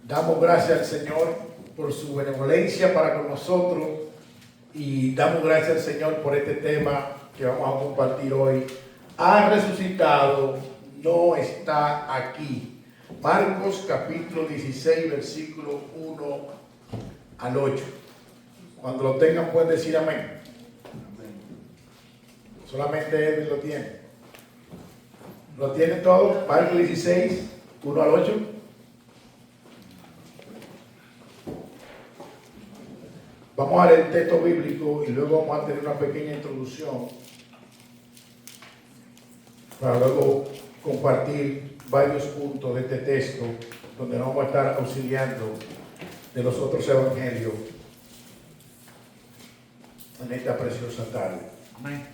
Damos gracias al Señor por su benevolencia para con nosotros y damos gracias al Señor por este tema que vamos a compartir hoy. Ha resucitado, no está aquí. Marcos capítulo 16, versículo 1 al 8. Cuando lo tengan pueden decir amén. Solamente él lo tiene. ¿Lo tiene todo? Marcos 16, 1 al 8. Vamos a leer el texto bíblico y luego vamos a tener una pequeña introducción para luego compartir varios puntos de este texto donde nos vamos a estar auxiliando de los otros evangelios en esta preciosa tarde. Amén.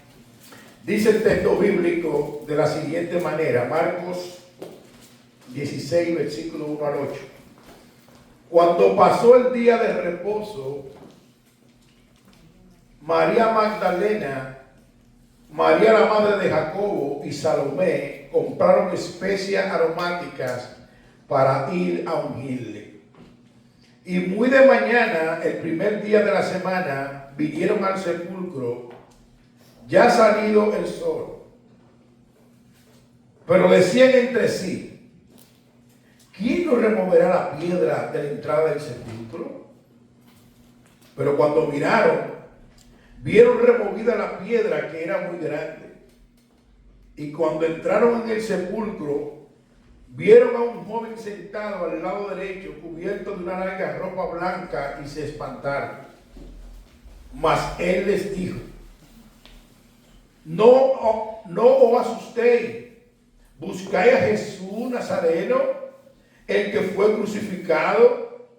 Dice el texto bíblico de la siguiente manera, Marcos 16, versículo 1 al 8. Cuando pasó el día de reposo, María Magdalena, María la madre de Jacobo y Salomé compraron especias aromáticas para ir a ungirle. Y muy de mañana, el primer día de la semana, vinieron al sepulcro, ya salido el sol. Pero decían entre sí: ¿quién nos removerá la piedra de la entrada del sepulcro? Pero cuando vieron removida la piedra, que era muy grande. Y cuando entraron en el sepulcro, vieron a un joven sentado al lado derecho, cubierto de una larga ropa blanca, y se espantaron. Mas él les dijo: no os asustéis, buscáis a Jesús Nazareno, el que fue crucificado,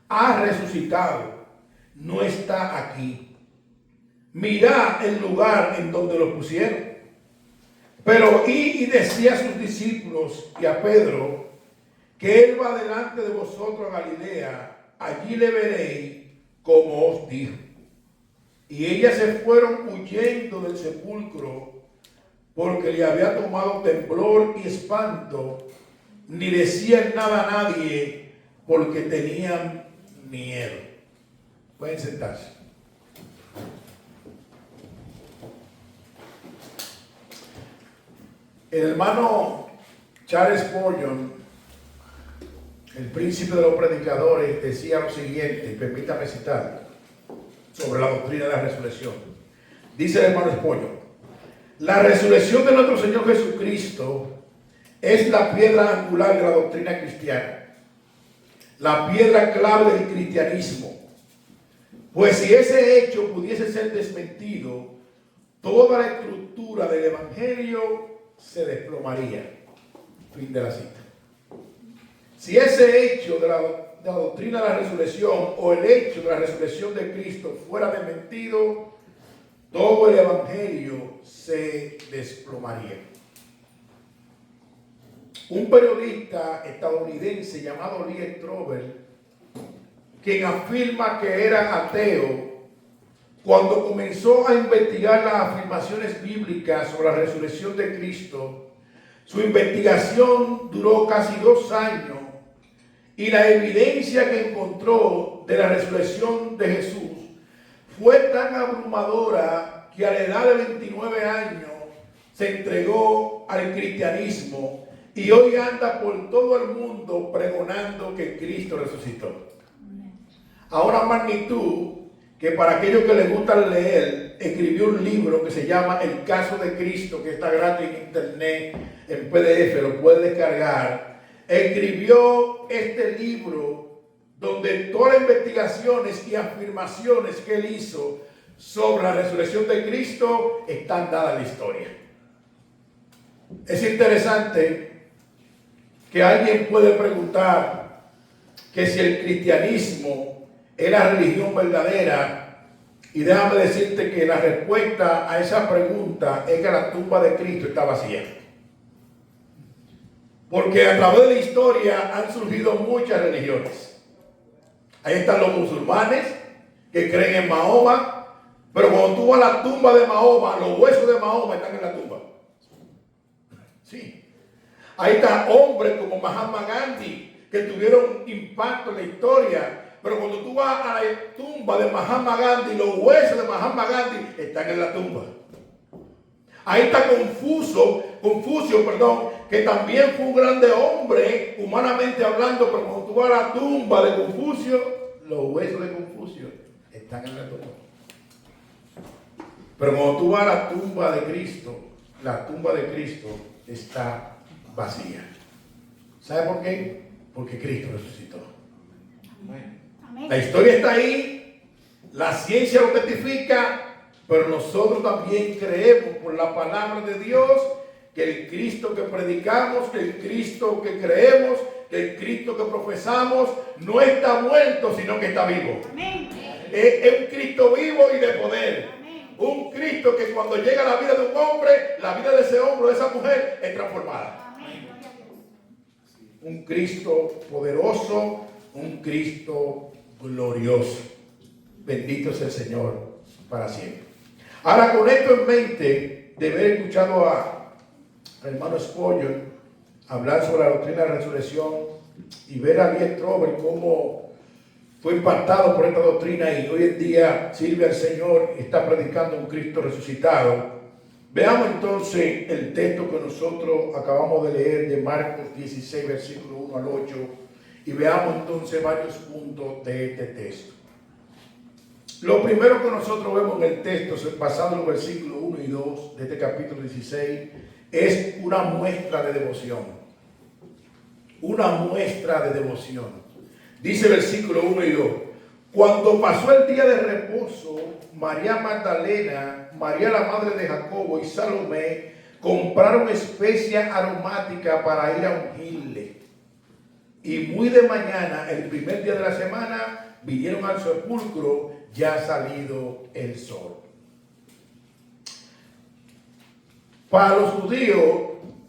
ha resucitado, no está aquí. Mirad el lugar en donde lo pusieron. Pero y decía a sus discípulos y a Pedro que él va delante de vosotros a Galilea, allí le veréis como os dijo. Y ellas se fueron huyendo del sepulcro, porque le había tomado temblor y espanto, ni decían nada a nadie, porque tenían miedo. Pueden sentarse. El hermano Charles Spurgeon, el príncipe de los predicadores, decía lo siguiente, y permítame citar, sobre la doctrina de la resurrección. Dice el hermano Spurgeon: la resurrección de nuestro Señor Jesucristo es la piedra angular de la doctrina cristiana, la piedra clave del cristianismo. Pues si ese hecho pudiese ser desmentido, toda la estructura del evangelio se desplomaría. Fin de la cita. Si ese hecho de la doctrina de la resurrección o el hecho de la resurrección de Cristo fuera desmentido, todo el evangelio se desplomaría. Un periodista estadounidense llamado Lee Strobel, quien afirma que era ateo, cuando comenzó a investigar las afirmaciones bíblicas sobre la resurrección de Cristo, su investigación duró casi 2 años y la evidencia que encontró de la resurrección de Jesús fue tan abrumadora que a la edad de 29 años se entregó al cristianismo y hoy anda por todo el mundo pregonando que Cristo resucitó. A una magnitud que, para aquellos que les gusta leer, escribió un libro que se llama El Caso de Cristo, que está gratis en internet, en PDF, lo puede descargar. Escribió este libro donde todas las investigaciones y afirmaciones que él hizo sobre la resurrección de Cristo están dadas en la historia. Es interesante que alguien puede preguntar que si el cristianismo es la religión verdadera, y déjame decirte que la respuesta a esa pregunta es que la tumba de Cristo está vacía. Porque a través de la historia han surgido muchas religiones. Ahí están los musulmanes que creen en Mahoma, pero cuando tú vas a la tumba de Mahoma, los huesos de Mahoma están en la tumba. Sí. Ahí están hombres como Mahatma Gandhi, que tuvieron impacto en la historia. Pero cuando tú vas a la tumba de Mahatma Gandhi, los huesos de Mahatma Gandhi están en la tumba. Ahí está Confucio, que también fue un grande hombre, humanamente hablando, pero cuando tú vas a la tumba de Confucio, los huesos de Confucio están en la tumba. Pero cuando tú vas a la tumba de Cristo está vacía. ¿Sabe por qué? Porque Cristo resucitó. Amén. La historia está ahí, la ciencia lo testifica, pero nosotros también creemos por la palabra de Dios que el Cristo que predicamos, que el Cristo que creemos, que el Cristo que profesamos no está muerto, sino que está vivo. Amén. Es un Cristo vivo y de poder. Amén. Un Cristo que cuando llega a la vida de un hombre, la vida de ese hombre o de esa mujer es transformada. Amén. Un Cristo poderoso, un Cristo glorioso. Bendito sea el Señor para siempre. Ahora, con esto en mente, de haber escuchado al hermano Spurgeon hablar sobre la doctrina de la resurrección y ver a Lee Strobel cómo fue impactado por esta doctrina y hoy en día sirve al Señor y está predicando un Cristo resucitado. Veamos entonces el texto que nosotros acabamos de leer de Marcos 16, versículo 1 al 8, y veamos entonces varios puntos de este texto. Lo primero que nosotros vemos en el texto, basado en los versículos 1 y 2 de este capítulo 16, es una muestra de devoción. Una muestra de devoción. Dice el versículo 1 y 2. Cuando pasó el día de reposo, María Magdalena, María la madre de Jacobo y Salomé compraron especia aromática para ir a ungirle. Y muy de mañana, el primer día de la semana, vinieron al sepulcro ya salido el sol. Para los judíos,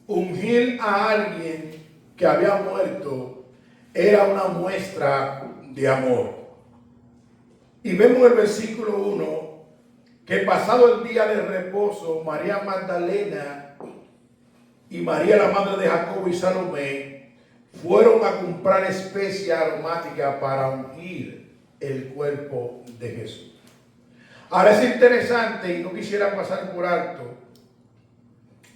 ungir a alguien que había muerto era una muestra de amor. Y vemos el versículo 1, que pasado el día de reposo, María Magdalena y María la madre de Jacobo y Salomé fueron a comprar especia aromática para ungir el cuerpo de Jesús. Ahora es interesante, y no quisiera pasar por alto,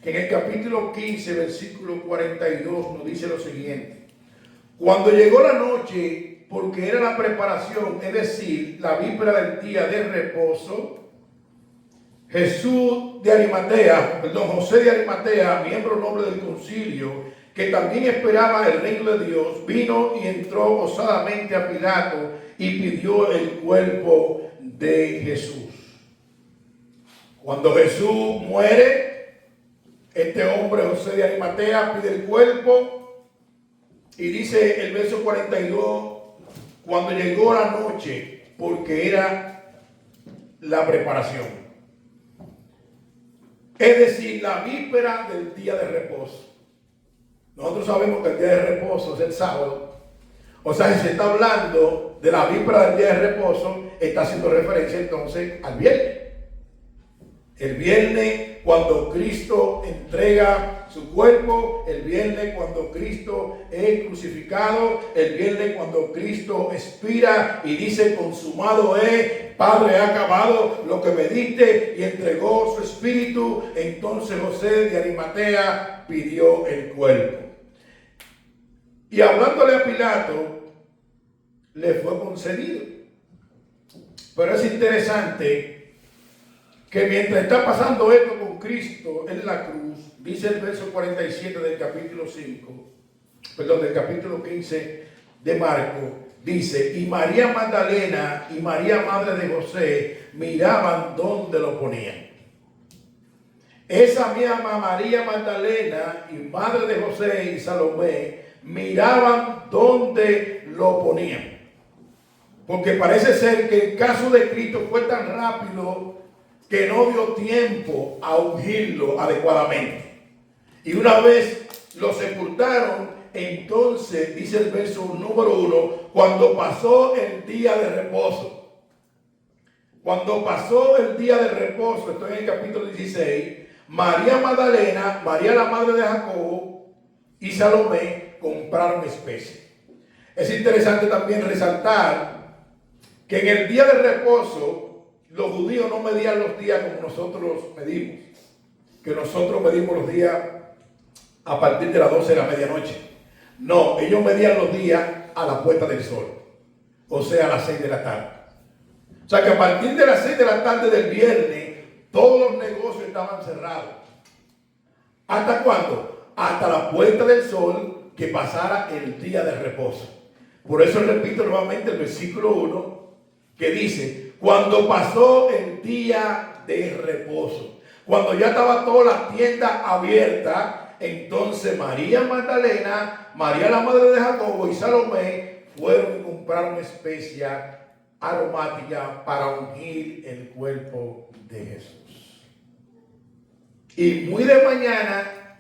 que en el capítulo 15, versículo 42 nos dice lo siguiente: cuando llegó la noche, porque era la preparación, es decir, la víspera del día de reposo, José de Arimatea, miembro noble del concilio, que también esperaba el reino de Dios, vino y entró osadamente a Pilato y pidió el cuerpo de Jesús. Cuando Jesús muere, este hombre, José de Arimatea, pide el cuerpo y dice el verso 42, cuando llegó la noche, porque era la preparación. Es decir, la víspera del día de reposo. Nosotros sabemos que el día de reposo es el sábado. O sea, si se está hablando de la víspera del día de reposo, está haciendo referencia entonces al viernes. El viernes cuando Cristo entrega su cuerpo, el viernes cuando Cristo es crucificado, el viernes cuando Cristo expira y dice consumado es, Padre, ha acabado lo que me diste, y entregó su espíritu. Entonces José de Arimatea pidió el cuerpo. Y hablándole a Pilato, le fue concedido. Pero es interesante que mientras está pasando esto con Cristo en la cruz, dice el verso 47 del capítulo 15 de Marcos, dice, y María Magdalena y María madre de José miraban dónde lo ponían. Esa misma María Magdalena y madre de José y Salomé miraban dónde lo ponían. Porque parece ser que el caso de Cristo fue tan rápido que no dio tiempo a ungirlo adecuadamente. Y una vez lo sepultaron, entonces dice el verso número 1, cuando pasó el día de reposo. Cuando pasó el día de reposo, estoy en el capítulo 16, María Magdalena, María la madre de Jacobo y Salomé compraron especies. Es interesante también resaltar que en el día de reposo los judíos no medían los días como nosotros los medimos, que nosotros medimos los días a partir de las 12 de la medianoche. No, ellos medían los días a la puesta del sol, o sea, a las 6 de la tarde. O sea que a partir de las 6 de la tarde del viernes, todos los negocios estaban cerrados. ¿Hasta cuándo? Hasta la puesta del sol, que pasara el día de reposo. Por eso repito nuevamente el versículo 1, que dice, cuando pasó el día de reposo, cuando ya estaba toda la tienda abierta, entonces María Magdalena, María la madre de Jacobo y Salomé fueron y compraron especia aromática para ungir el cuerpo de Jesús. Y muy de mañana,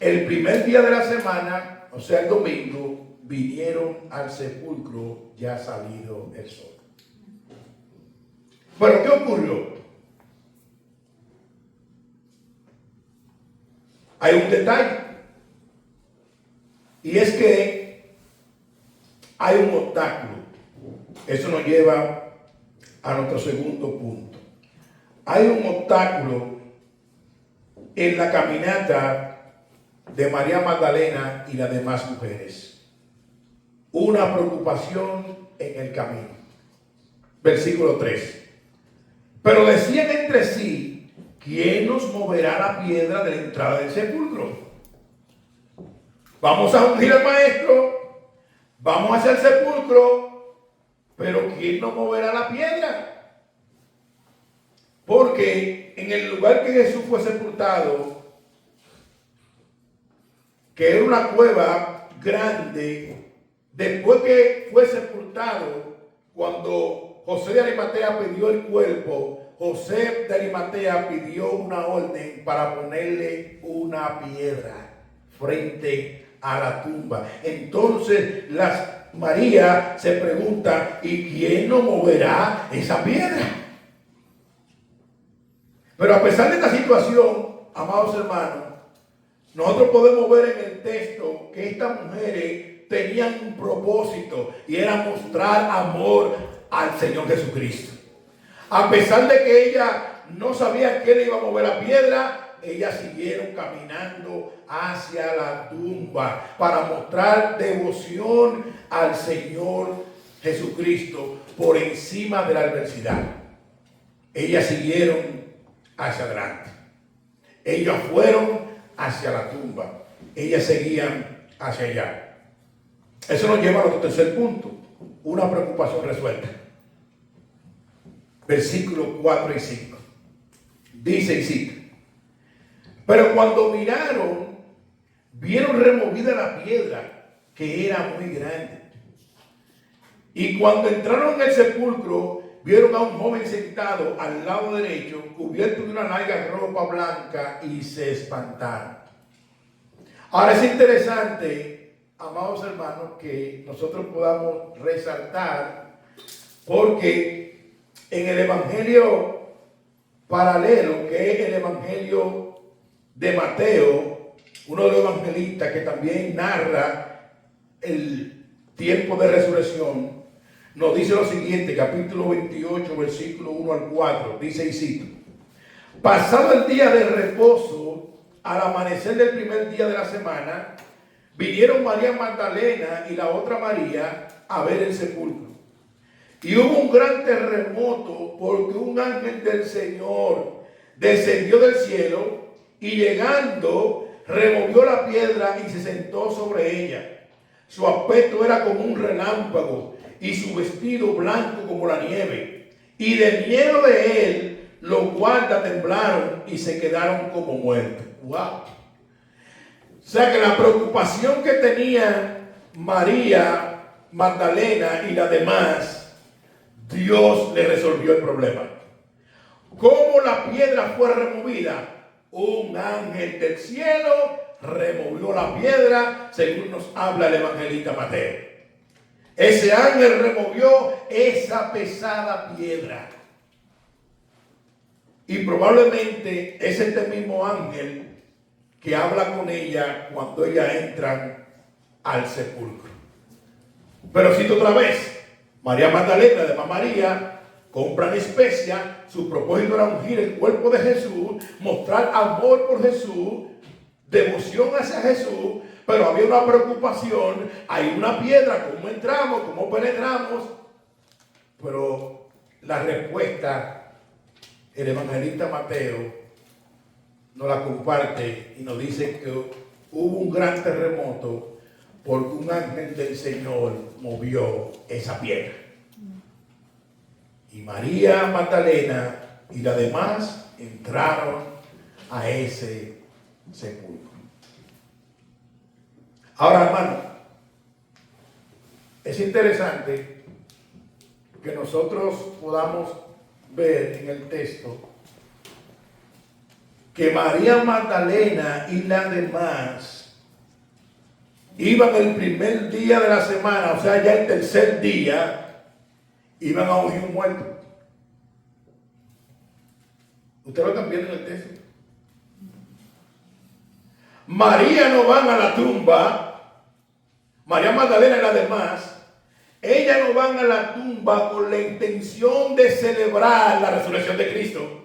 el primer día de la semana, o sea el domingo, vinieron al sepulcro ya salido el sol. Pero ¿qué ocurrió? Hay un detalle, y es que hay un obstáculo. Eso nos lleva a nuestro segundo punto. Hay un obstáculo en la caminata de María Magdalena y las demás mujeres. Una preocupación en el camino. Versículo 3. Pero decían entre sí, ¿quién nos moverá la piedra de la entrada del sepulcro? Vamos a ungir al maestro, vamos hacia el sepulcro, pero ¿quién nos moverá la piedra? Porque en el lugar que Jesús fue sepultado, que era una cueva grande, después que fue sepultado, cuando José de Arimatea pidió el cuerpo, José de Arimatea pidió una orden para ponerle una piedra frente a la tumba. Entonces María se pregunta, ¿y quién nos moverá esa piedra? Pero a pesar de esta situación, amados hermanos, nosotros podemos ver en el texto que estas mujeres tenían un propósito, y era mostrar amor al Señor Jesucristo. A pesar de que ella no sabía quién le iba a mover la piedra, ellas siguieron caminando hacia la tumba para mostrar devoción al Señor Jesucristo por encima de la adversidad. Ellas siguieron hacia adelante. Ellas fueron hacia la tumba. Ellas seguían hacia allá. Eso nos lleva a nuestro tercer punto. Una preocupación resuelta. Versículos 4 y 5. Dice y cita: pero cuando miraron, vieron removida la piedra, que era muy grande. Y cuando entraron en el sepulcro, vieron a un joven sentado al lado derecho, cubierto de una larga ropa blanca, y se espantaron. Ahora es interesante, amados hermanos, que nosotros podamos resaltar, porque en el evangelio paralelo, que es el evangelio de Mateo, uno de los evangelistas que también narra el tiempo de resurrección, nos dice lo siguiente, capítulo 28, versículo 1 al 4, dice y cito: pasado el día de reposo, al amanecer del primer día de la semana, vinieron María Magdalena y la otra María a ver el sepulcro. Y hubo un gran terremoto, porque un ángel del Señor descendió del cielo y, llegando, removió la piedra y se sentó sobre ella. Su aspecto era como un relámpago y su vestido blanco como la nieve. Y de miedo de él, los guardas temblaron y se quedaron como muertos. ¡Wow! O sea que la preocupación que tenía María Magdalena y las demás, Dios le resolvió el problema. ¿Cómo la piedra fue removida? Un ángel del cielo removió la piedra, según nos habla el evangelista Mateo. Ese ángel removió esa pesada piedra. Y probablemente es este mismo ángel que habla con ella cuando ella entra al sepulcro. Pero cito otra vez, María Magdalena, además María, compran especia, su propósito era ungir el cuerpo de Jesús, mostrar amor por Jesús, devoción hacia Jesús, pero había una preocupación, hay una piedra, ¿cómo entramos? ¿Cómo penetramos? Pero la respuesta, el evangelista Mateo nos la comparte y nos dice que hubo un gran terremoto porque un ángel del Señor movió esa piedra. Y María Magdalena y las demás entraron a ese sepulcro. Ahora, hermano, es interesante que nosotros podamos ver en el texto que María Magdalena y las demás iban el primer día de la semana, o sea, ya el tercer día, iban a ungir un muerto. ¿Ustedes lo están viendo en el texto? María no van a la tumba, María Magdalena y las demás, ellas no van a la tumba con la intención de celebrar la resurrección de Cristo.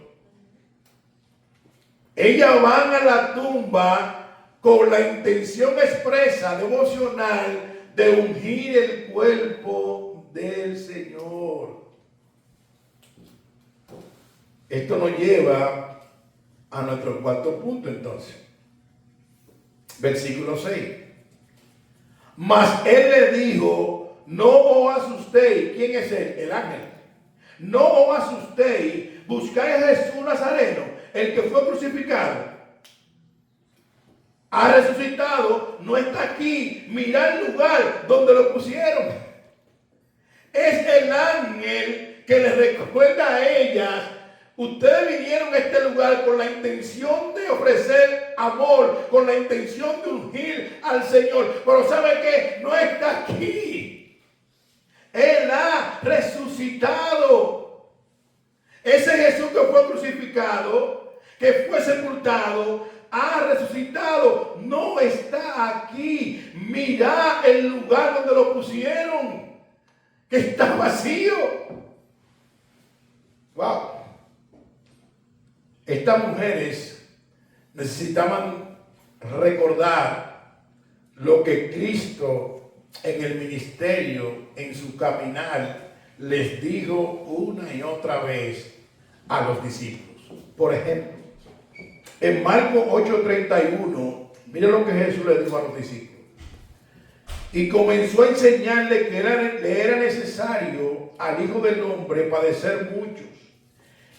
Ellas van a la tumba con la intención expresa, devocional, de ungir el cuerpo del Señor. Esto nos lleva a nuestro cuarto punto entonces. Versículo 6. Mas él le dijo, no os asustéis. ¿Quién es él? El ángel. No os asustéis, buscáis a Jesús Nazareno, el que fue crucificado. Ha resucitado, no está aquí. Mirad el lugar donde lo pusieron. Es el ángel que les recuerda a ellas: ustedes vinieron a este lugar con la intención de ofrecer amor, con la intención de ungir al Señor. Pero ¿sabe qué? No está aquí. Él ha resucitado. Ese Jesús que fue crucificado, que fue sepultado, ha resucitado. No está aquí. Mirá el lugar donde lo pusieron, que está vacío. Wow. Estas mujeres necesitaban recordar lo que Cristo en el ministerio, en su caminar, les dijo una y otra vez a los discípulos. Por ejemplo, en Marcos 8:31, miren lo que Jesús le dijo a los discípulos. Y comenzó a enseñarle que le era necesario al Hijo del Hombre padecer muchos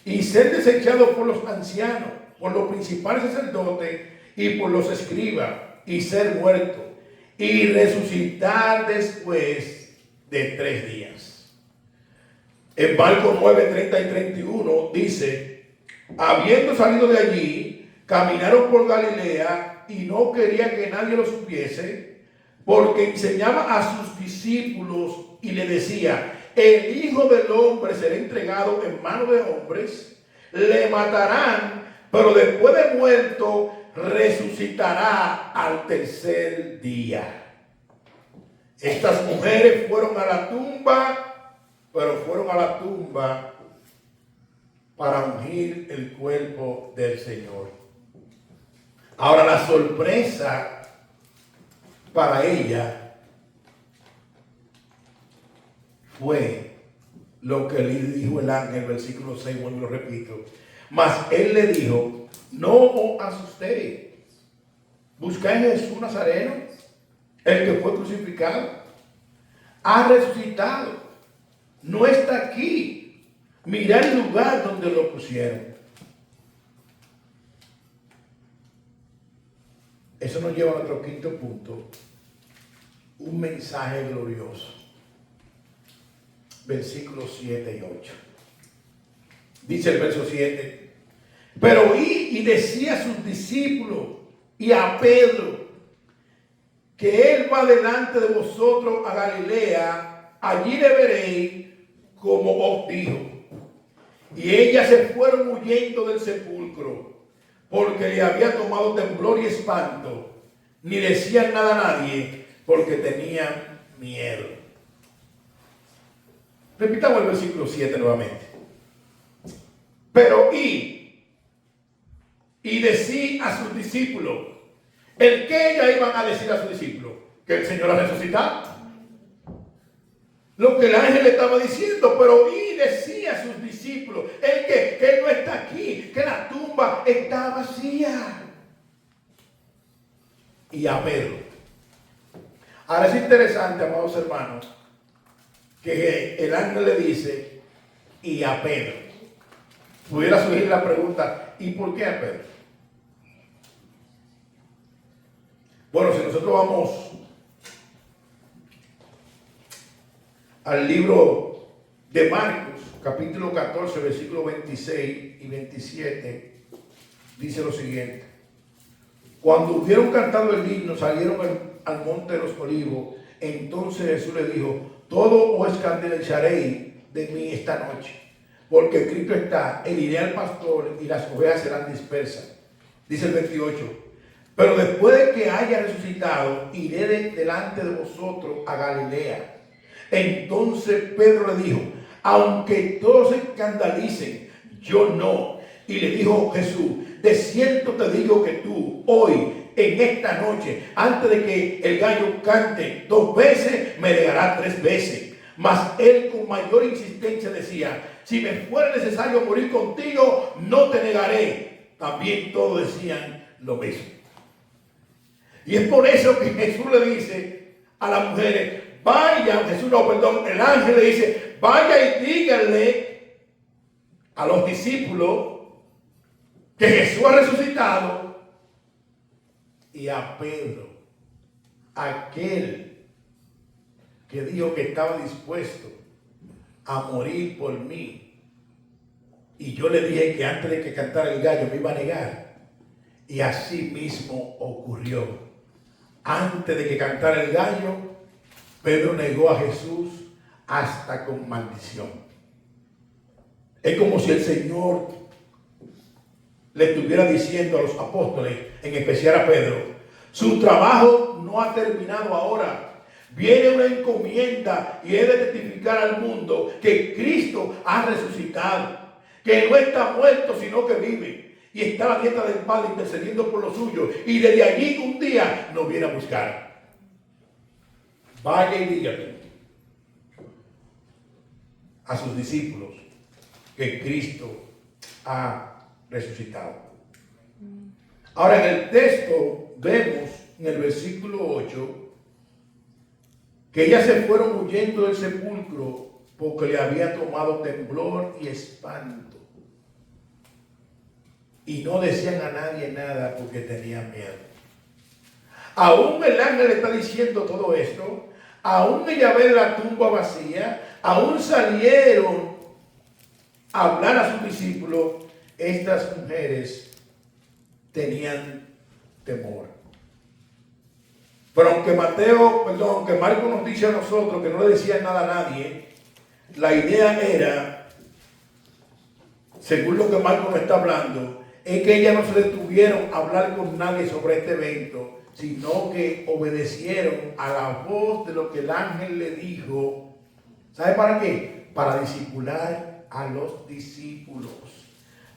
y ser desechado por los ancianos, por los principales sacerdotes y por los escribas, y ser muerto y resucitar después de 3 días. En Marcos 9:30 y 31 dice: habiendo salido de allí, caminaron por Galilea y no quería que nadie lo supiese, porque enseñaba a sus discípulos y le decía: el Hijo del Hombre será entregado en manos de hombres, le matarán, pero después de muerto resucitará al tercer día. Estas mujeres fueron a la tumba, pero fueron a la tumba para ungir el cuerpo del Señor. Ahora, la sorpresa para ella fue lo que le dijo el ángel, versículo 6, bueno, lo repito. Mas él le dijo: no os asustéis, buscáis a Jesús Nazareno, el que fue crucificado. Ha resucitado, no está aquí. Mirad el lugar donde lo pusieron. Eso nos lleva a nuestro quinto punto, un mensaje glorioso. Versículos 7 y 8. Dice el verso 7: pero oí y decía a sus discípulos y a Pedro que él va delante de vosotros a Galilea, allí le veréis como os dijo. Y ellas se fueron huyendo del sepulcro, porque le había tomado temblor y espanto, ni decían nada a nadie, porque tenían miedo. Repitamos el versículo 7 nuevamente. Pero y decía a sus discípulos, ¿el qué ellos iban a decir a sus discípulos? Que el Señor ha resucitado. Lo que el ángel le estaba diciendo, pero y decía a sus discípulos, el que él no está aquí, que la tumba está vacía. Y a Pedro. Ahora es interesante, amados hermanos, que el ángel le dice, y a Pedro. Pudiera surgir la pregunta, ¿y por qué a Pedro? Bueno, si nosotros vamos al libro de Marcos, capítulo 14, versículos 26 y 27, dice lo siguiente. Cuando hubieron cantado el himno, salieron al monte de los olivos. Entonces Jesús les dijo, todo os escandalizaréis de mí esta noche, porque escrito está, heriré al pastor y las ovejas serán dispersas. Dice el 28. Pero después de que haya resucitado, iré delante de vosotros a Galilea. Entonces Pedro le dijo, aunque todos se escandalicen, yo no. Y le dijo Jesús, de cierto te digo que tú hoy, en esta noche, antes de que el gallo cante 2 veces, me negarás 3 veces. Mas él con mayor insistencia decía, si me fuera necesario morir contigo, no te negaré. También todos decían lo mismo. Y es por eso que Jesús le dice a las mujeres, vayan, el ángel le dice, vaya y díganle a los discípulos que Jesús ha resucitado, y a Pedro, aquel que dijo que estaba dispuesto a morir por mí. Y yo le dije que antes de que cantara el gallo me iba a negar. Y así mismo ocurrió. Antes de que cantara el gallo, Pedro negó a Jesús hasta con maldición. Es como si el Señor le estuviera diciendo a los apóstoles, en especial a Pedro, su trabajo no ha terminado ahora. Viene una encomienda y es de testificar al mundo que Cristo ha resucitado, que no está muerto sino que vive. Y está a la diestra del Padre intercediendo por los suyos. Y desde allí un día nos viene a buscar. Vaya y dígale a sus discípulos que Cristo ha resucitado. Ahora en el texto vemos en el versículo 8 que ellas se fueron huyendo del sepulcro porque le había tomado temblor y espanto. Y no decían a nadie nada porque tenían miedo. Aún el ángel está diciendo todo esto. Aún ella ve la tumba vacía. Aún salieron a hablar a sus discípulos. Estas mujeres tenían temor. Pero aunque Marcos nos dice a nosotros que no le decían nada a nadie, la idea era, según lo que Marcos nos está hablando, es que ellas no se detuvieron a hablar con nadie sobre este evento, sino que obedecieron a la voz de lo que el ángel le dijo. ¿Sabe para qué? Para discipular a los discípulos.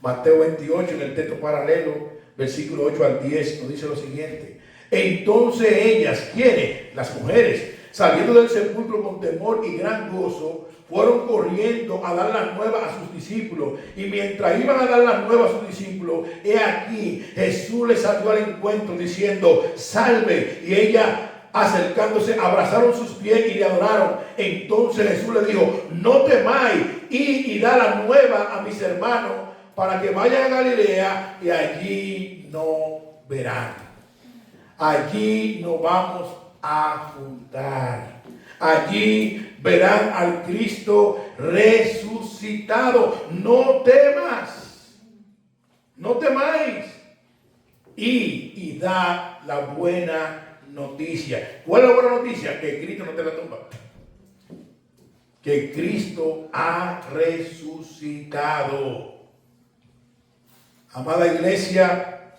Mateo 28, en el texto paralelo, versículo 8 al 10, nos dice lo siguiente. Entonces ellas, ¿quiénes? Las mujeres, saliendo del sepulcro con temor y gran gozo, fueron corriendo a dar las nuevas a sus discípulos. Y mientras iban a dar las nuevas a sus discípulos, he aquí, Jesús les salió al encuentro diciendo, salve. Y ellas, acercándose, abrazaron sus pies y le adoraron. Entonces Jesús les dijo, no temáis, id y da la nueva a mis hermanos, para que vayan a Galilea y allí no verán. Allí nos vamos a juntar. Allí verán al Cristo resucitado. No temas. No temáis. Y da la buena noticia. ¿Cuál es la buena noticia? Que Cristo no está en la tumba. Que Cristo ha resucitado. Amada iglesia,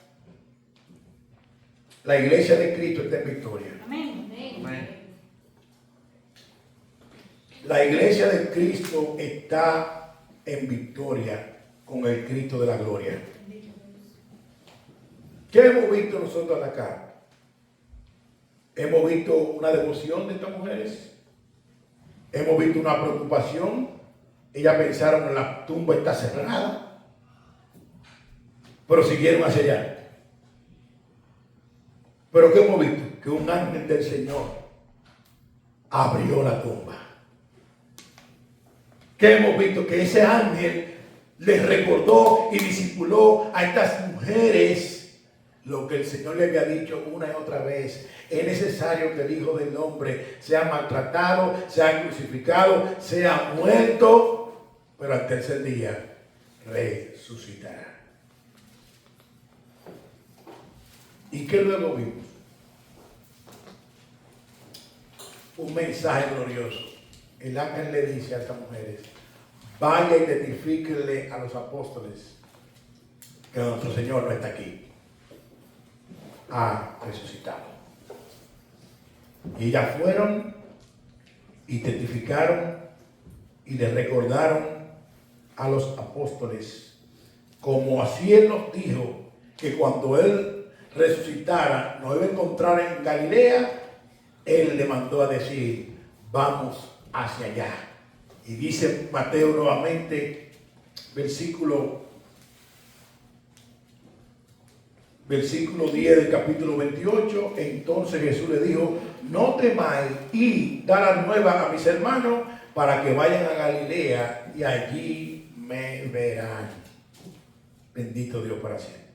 La iglesia de Cristo está en victoria. Amén. La iglesia de Cristo está en victoria con el Cristo de la gloria. ¿Qué hemos visto nosotros acá? Hemos visto una devoción de estas mujeres. Hemos visto una preocupación. Ellas pensaron que la tumba está cerrada, pero siguieron hacia allá. Pero ¿qué hemos visto? Que un ángel del Señor abrió la tumba. ¿Qué hemos visto? Que ese ángel les recordó y discipuló a estas mujeres lo que el Señor le había dicho una y otra vez. Es necesario que el Hijo del Hombre sea maltratado, sea crucificado, sea muerto, pero al tercer día resucitará. ¿Y qué luego vimos? Un mensaje glorioso. El ángel le dice a estas mujeres: vaya y identifíquenle a los apóstoles que nuestro Señor no está aquí, ha resucitado. Y ellas fueron, identificaron y le recordaron a los apóstoles, como así Él nos dijo, que cuando Él resucitara nos iba a encontrar en Galilea. Él le mandó a decir: vamos hacia allá. Y dice Mateo nuevamente, versículo 10 del capítulo 28. Entonces Jesús le dijo: no temáis, y da la nueva a mis hermanos para que vayan a Galilea y allí me verán. Bendito Dios para siempre.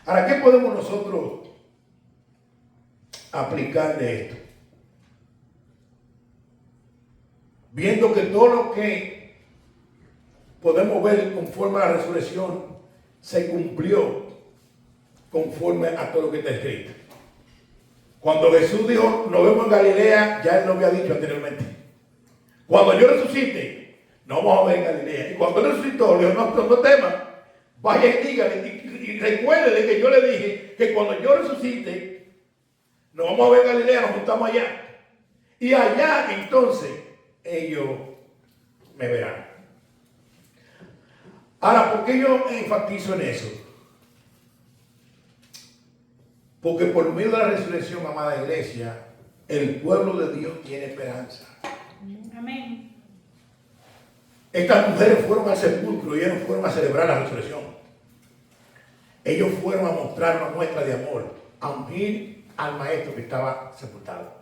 Ahora, ¿qué podemos nosotros aplicar de esto? Viendo que todo lo que podemos ver conforme a la resurrección se cumplió conforme a todo lo que está escrito. Cuando Jesús dijo: nos vemos en Galilea, ya Él lo había dicho anteriormente. Cuando yo resucite, nos vamos a ver en Galilea. Y cuando Él resucitó, le dijo: no teman, vaya y díganle, y recuérdenle que yo le dije que cuando yo resucite, nos vamos a ver en Galilea, nos juntamos allá. Y allá entonces ellos me verán. Ahora, ¿por qué yo enfatizo en eso? Porque por medio de la resurrección, amada iglesia, el pueblo de Dios tiene esperanza. Amén. Estas mujeres fueron al sepulcro y ellos fueron a celebrar la resurrección. Ellos fueron a mostrar una muestra de amor, a ungir al maestro que estaba sepultado.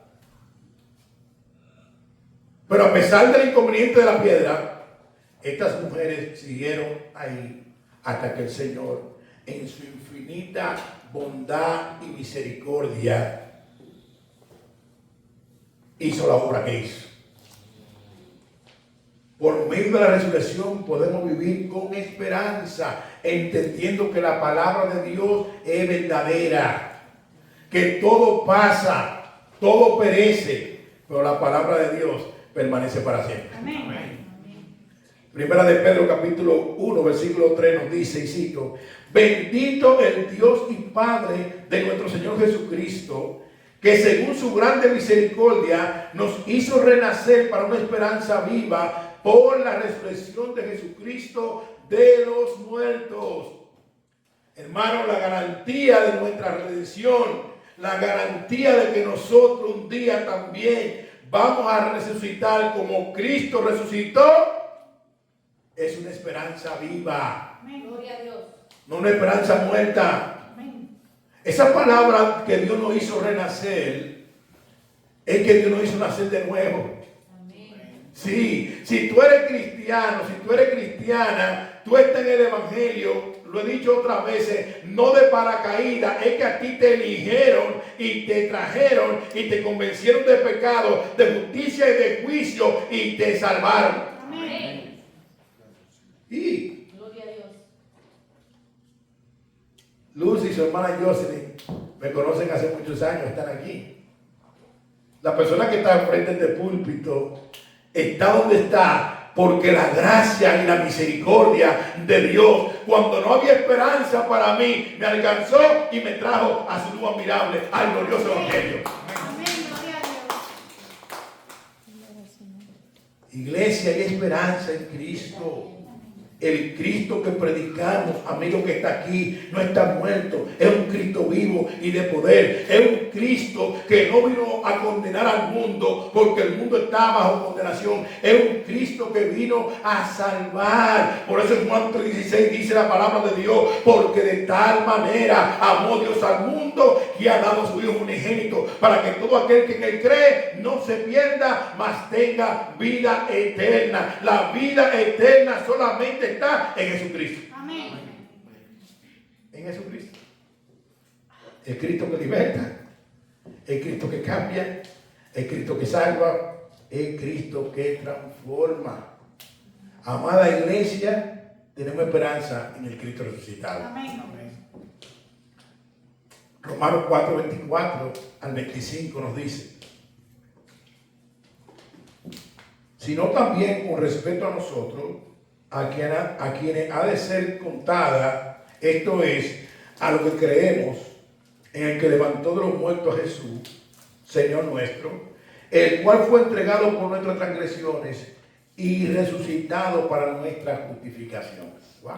Pero a pesar del inconveniente de la piedra, estas mujeres siguieron ahí hasta que el Señor, en su infinita bondad y misericordia, hizo la obra que hizo. Por medio de la resurrección podemos vivir con esperanza, entendiendo que la palabra de Dios es verdadera, que todo pasa, todo perece, pero la palabra de Dios permanece para siempre. Amén. Amén. Primera de Pedro capítulo 1 versículo 3 nos dice, y cito: bendito el Dios y Padre de nuestro Señor Jesucristo, que según su grande misericordia nos hizo renacer para una esperanza viva por la resurrección de Jesucristo de los muertos. Hermano, la garantía de nuestra redención, la garantía de que nosotros un día también vamos a resucitar como Cristo resucitó, es una esperanza viva. Amén. Gloria a Dios. No una esperanza muerta. Amén. Esa palabra que Dios nos hizo renacer es que Dios nos hizo nacer de nuevo. Amén. Sí, si tú eres cristiano, si tú eres cristiana, tú estás en el evangelio, lo he dicho otras veces, no de paracaídas, es que a ti te eligieron y te trajeron y te convencieron de pecado, de justicia y de juicio y te salvaron. Amén. Y Gloria a Dios. Luz y su hermana Jocelyn me conocen hace muchos años, están aquí. La persona que está enfrente de este púlpito está donde está porque la gracia y la misericordia de Dios cuando no había esperanza para mí, me alcanzó y me trajo a su luz admirable, al glorioso evangelio. Amén. Gloria a Dios. Iglesia, hay esperanza en Cristo. El Cristo que predicamos, amigo que está aquí, no está muerto. Es un Cristo vivo y de poder. Es un Cristo que no vino a condenar al mundo porque el mundo está bajo condenación. Es un Cristo que vino a salvar. Por eso en Juan 3:16 dice la palabra de Dios: porque de tal manera amó Dios al mundo que ha dado a su Hijo unigénito, para que todo aquel que en él cree no se pierda, mas tenga vida eterna. La vida eterna solamente está en Jesucristo. Amén. En Jesucristo. El Cristo que liberta, el Cristo que cambia, el Cristo que salva, el Cristo que transforma. Amada iglesia, tenemos esperanza en el Cristo resucitado. Amén. Romanos 4:24 al 25 nos dice: sino también con respecto a nosotros, a quienes ha de ser contada, esto es, a lo que creemos, en el que levantó de los muertos a Jesús, Señor nuestro, el cual fue entregado por nuestras transgresiones y resucitado para nuestra justificación. Wow.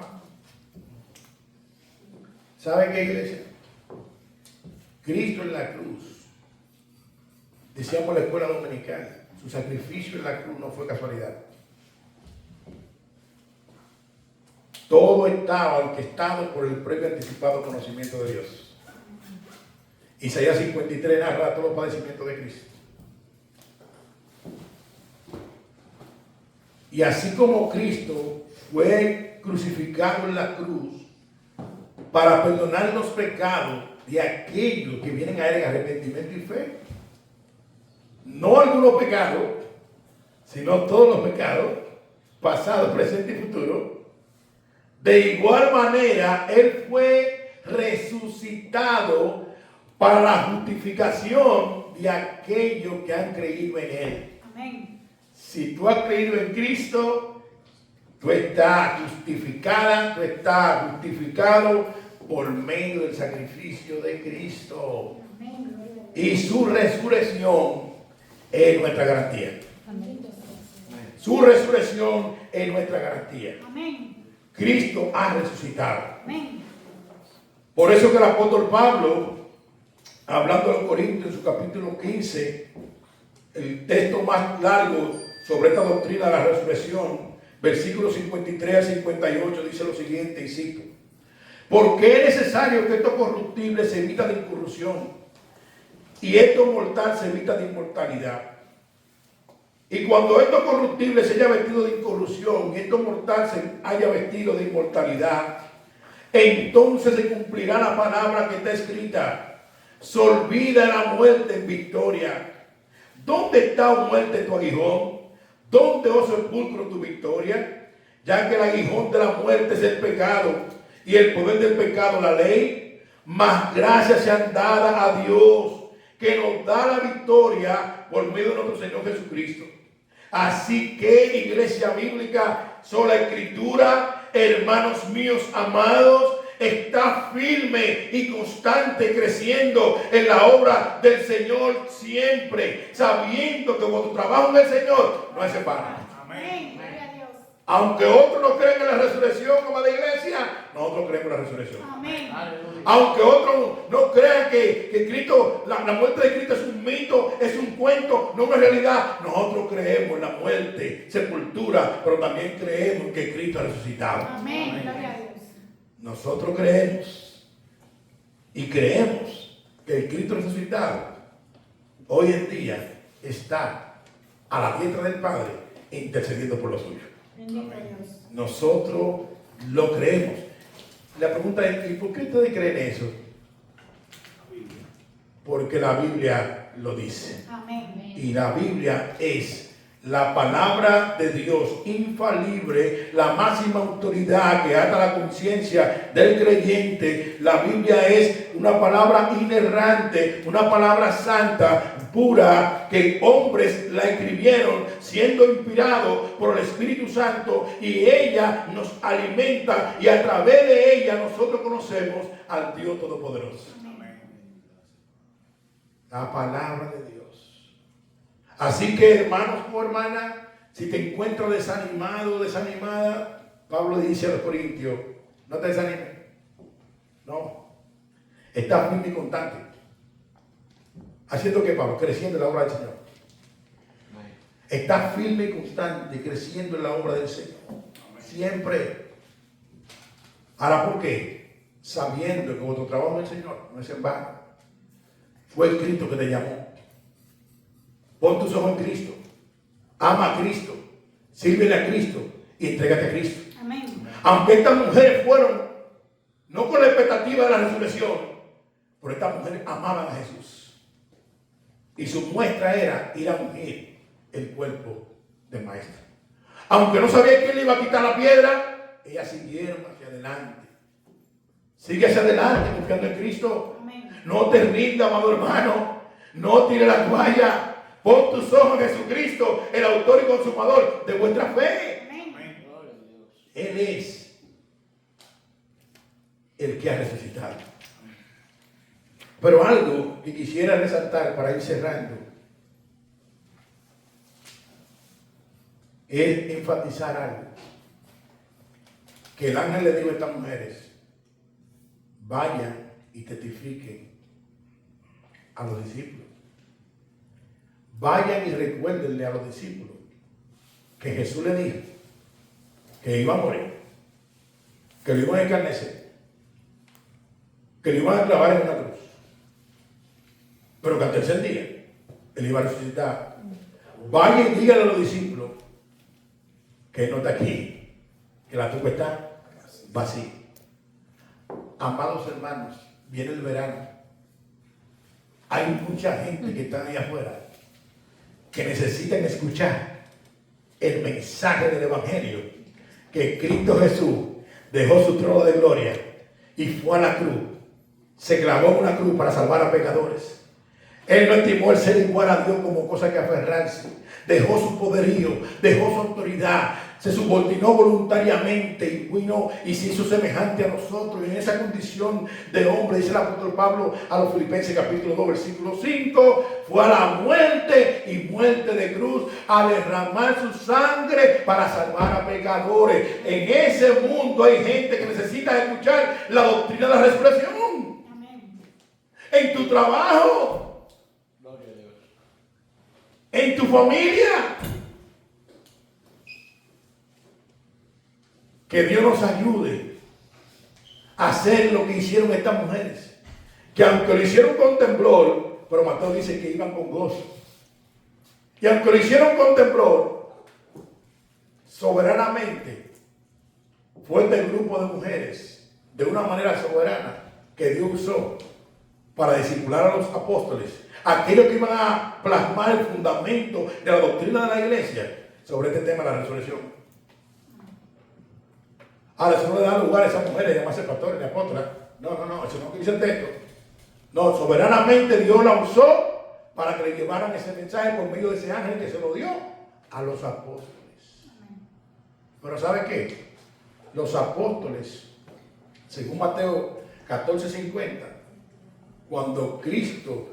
¿Sabe qué, iglesia? Cristo en la cruz, decíamos en la escuela dominical, su sacrificio en la cruz no fue casualidad. Todo estaba orquestado por el previo anticipado conocimiento de Dios. Isaías 53 narra todos los padecimientos de Cristo. Y así como Cristo fue crucificado en la cruz para perdonar los pecados de aquellos que vienen a él en arrepentimiento y fe, no algunos pecados, sino todos los pecados, pasado, presente y futuro, de igual manera él fue resucitado para la justificación de aquellos que han creído en él. Amén. Si tú has creído en Cristo, tú estás justificada, tú estás justificado por medio del sacrificio de Cristo. Amén. Y su resurrección es nuestra garantía. Amén. Su resurrección es nuestra garantía. Amén. Cristo ha resucitado. Amén. Por eso que el apóstol Pablo, hablando a los Corintios en su capítulo 15, el texto más largo sobre esta doctrina de la resurrección, versículos 53 a 58, dice lo siguiente, y cito: porque es necesario que esto corruptible se evita de incorrupción y esto mortal se evita de inmortalidad. Y cuando esto corruptible se haya vestido de incorrupción y esto mortal se haya vestido de inmortalidad, entonces se cumplirá la palabra que está escrita: se olvida la muerte en victoria. ¿Dónde está, oh muerte, tu aguijón? ¿Dónde, oh sepulcro, tu victoria? Ya que el aguijón de la muerte es el pecado y el poder del pecado la ley, mas gracias sean dadas a Dios, que nos da la victoria por medio de nuestro Señor Jesucristo. Así que, iglesia bíblica, sola escritura, hermanos míos amados, está firme y constante, creciendo en la obra del Señor siempre, sabiendo que vuestro trabajo en el Señor no es en vano. Amén. Gloria a Dios. Aunque otros no creen en la resurrección como de iglesia, nosotros creemos en la resurrección. Amén. Aunque otros no crean que Cristo, la muerte de Cristo es un mito, es un cuento, no es realidad, nosotros creemos en la muerte, sepultura, pero también creemos que Cristo ha resucitado. Amén. Gloria a Dios. Nosotros creemos y creemos que el Cristo resucitado hoy en día está a la diestra del Padre intercediendo por los suyos. Bendito Dios. Nosotros lo creemos. La pregunta es: ¿y por qué ustedes creen eso? Porque la Biblia lo dice. Amén. Y la Biblia es La palabra de Dios, infalible, la máxima autoridad que ata la conciencia del creyente. La Biblia es una palabra inerrante, una palabra santa, pura, que hombres la escribieron siendo inspirados por el Espíritu Santo, y ella nos alimenta, y a través de ella nosotros conocemos al Dios Todopoderoso. La palabra de Dios. Así que, hermanos o hermanas, si te encuentras desanimado o desanimada, Pablo dice a los corintios, no te desanimes. No. Está firme y constante. ¿Haciendo qué, Pablo? Creciendo en la obra del Señor. Está firme y constante, creciendo en la obra del Señor. Siempre. Ahora, ¿por qué? Sabiendo que vuestro trabajo en el Señor no es en vano. Fue el Cristo que te llamó. Pon tus ojos en Cristo. Ama a Cristo. Sírvele a Cristo. Y entrégate a Cristo. Amén. Aunque estas mujeres fueron, no con la expectativa de la resurrección, pero estas mujeres amaban a Jesús. Y su muestra era ir a ungir el cuerpo del Maestro. Aunque no sabía quién le iba a quitar la piedra, ellas siguieron hacia adelante. Sigue hacia adelante confiando en Cristo. Amén. No te rindas, amado hermano. No tires la toalla. Pon tus ojos en Jesucristo, el autor y consumador de vuestra fe. Amén. Él es el que ha resucitado. Pero algo que quisiera resaltar para ir cerrando es enfatizar algo. Que el ángel le dijo a estas mujeres: vayan y testifiquen a los discípulos. Vayan y recuérdenle a los discípulos que Jesús le dijo que iba a morir, que lo iban a escarnecer, que lo iban a clavar en una cruz, pero que al tercer día él iba a resucitar. Vayan y díganle a los discípulos que él no está aquí, que la tumba está vacía. Amados hermanos, viene el verano. Hay mucha gente que está ahí afuera que necesitan escuchar el mensaje del Evangelio, que Cristo Jesús dejó su trono de gloria y fue a la cruz, se clavó en una cruz para salvar a pecadores. Él no estimó el ser igual a Dios como cosa que aferrarse. Dejó su poderío, dejó su autoridad, se subordinó voluntariamente y vino y se hizo semejante a nosotros. Y en esa condición de hombre, dice el apóstol Pablo a los Filipenses capítulo 2 versículo 5, fue a la muerte y muerte de cruz, a derramar su sangre para salvar a pecadores. En ese mundo hay gente que necesita escuchar la doctrina de la resurrección. Amén. En tu trabajo, en tu familia. Que Dios nos ayude a hacer lo que hicieron estas mujeres, que aunque lo hicieron con temblor, pero Mateo dice que iban con gozo, y aunque lo hicieron con temblor, soberanamente fue este grupo de mujeres, de una manera soberana, que Dios usó para discipular a los apóstoles, aquellos que iban a plasmar el fundamento de la doctrina de la iglesia sobre este tema de la resurrección. Ahora, eso no le da lugar a esas mujeres de llamarse pastores ni apóstolas. No, eso no es lo que dice el texto. No, soberanamente Dios la usó para que le llevaran ese mensaje por medio de ese ángel que se lo dio a los apóstoles. Pero ¿sabe qué? Los apóstoles, según Mateo 14:50, cuando Cristo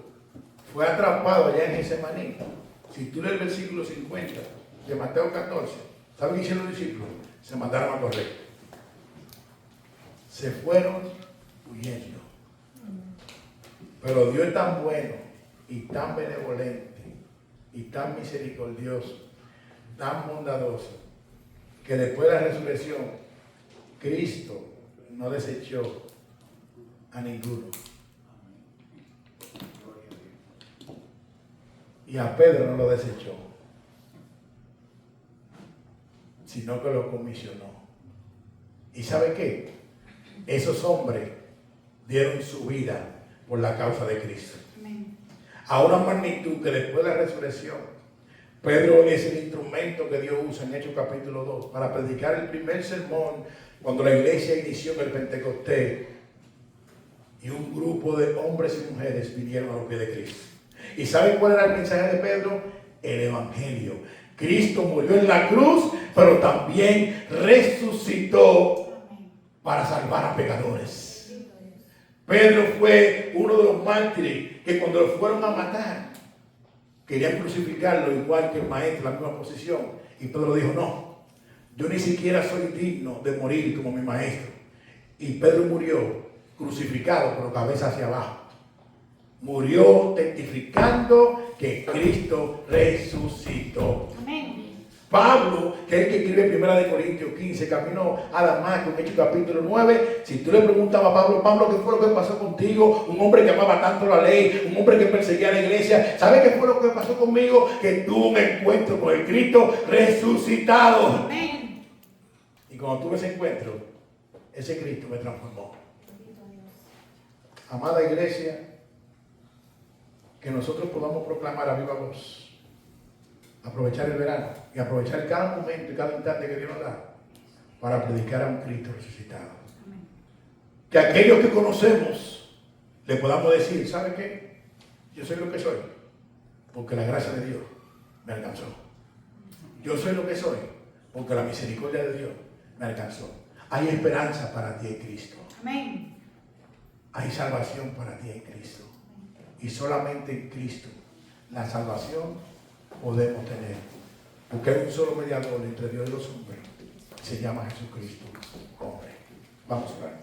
fue atrapado allá en Getsemaní, si tú lees el versículo 50 de Mateo 14, ¿saben qué hicieron los discípulos? Se mandaron a correr. Se fueron huyendo. Pero Dios es tan bueno y tan benevolente y tan misericordioso, tan bondadoso, que después de la resurrección, Cristo no desechó a ninguno. Y a Pedro no lo desechó, sino que lo comisionó. ¿Y sabe qué? Esos hombres dieron su vida por la causa de Cristo. Amén. A una magnitud que después de la resurrección, Pedro es el instrumento que Dios usa en Hechos capítulo 2 para predicar el primer sermón cuando la iglesia inició en el Pentecostés. Y un grupo de hombres y mujeres vinieron a los pies de Cristo. ¿Y saben cuál era el mensaje de Pedro? El evangelio. Cristo murió en la cruz, pero también resucitó para salvar a pecadores. Pedro fue uno de los mártires que cuando lo fueron a matar, querían crucificarlo igual que el maestro, en la misma posición. Y Pedro dijo, no, yo ni siquiera soy digno de morir como mi maestro. Y Pedro murió crucificado, pero cabeza hacia abajo. Murió testificando que Cristo resucitó. Amén. Pablo, que es el que escribe 1 Corintios 15, camino a Damasco, en Hechos capítulo 9. Si tú le preguntabas a Pablo, Pablo, ¿qué fue lo que pasó contigo? Un hombre que amaba tanto la ley, un hombre que perseguía a la iglesia. ¿Sabe qué fue lo que pasó conmigo? Que tuve un encuentro con el Cristo resucitado. Amén. Y cuando tuve ese encuentro, ese Cristo me transformó. Amada iglesia, que nosotros podamos proclamar a viva voz, aprovechar el verano y aprovechar cada momento y cada instante que Dios nos da para predicar a un Cristo resucitado. Amén. Que aquellos que conocemos le podamos decir, ¿sabe qué? Yo soy lo que soy porque la gracia de Dios me alcanzó. Yo soy lo que soy porque la misericordia de Dios me alcanzó. Hay esperanza para ti en Cristo. Amén. Hay salvación para ti en Cristo. Y solamente en Cristo la salvación podemos tener. Porque hay un solo mediador entre Dios y los hombres. Se llama Jesucristo, hombre. Vamos a orar.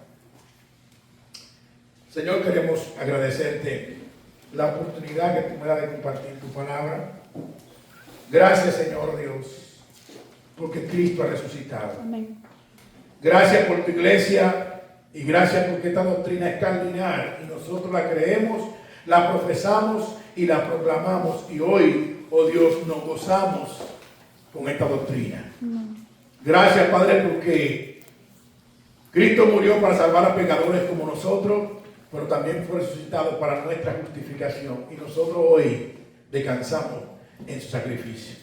Señor, queremos agradecerte la oportunidad que tú me das de compartir tu palabra. Gracias, Señor Dios, porque Cristo ha resucitado. Amén. Gracias por tu iglesia. Y gracias porque esta doctrina es cardinal y nosotros la creemos, la profesamos y la proclamamos. Y hoy, oh Dios, nos gozamos con esta doctrina. Gracias, Padre, porque Cristo murió para salvar a pecadores como nosotros, pero también fue resucitado para nuestra justificación. Y nosotros hoy descansamos en su sacrificio.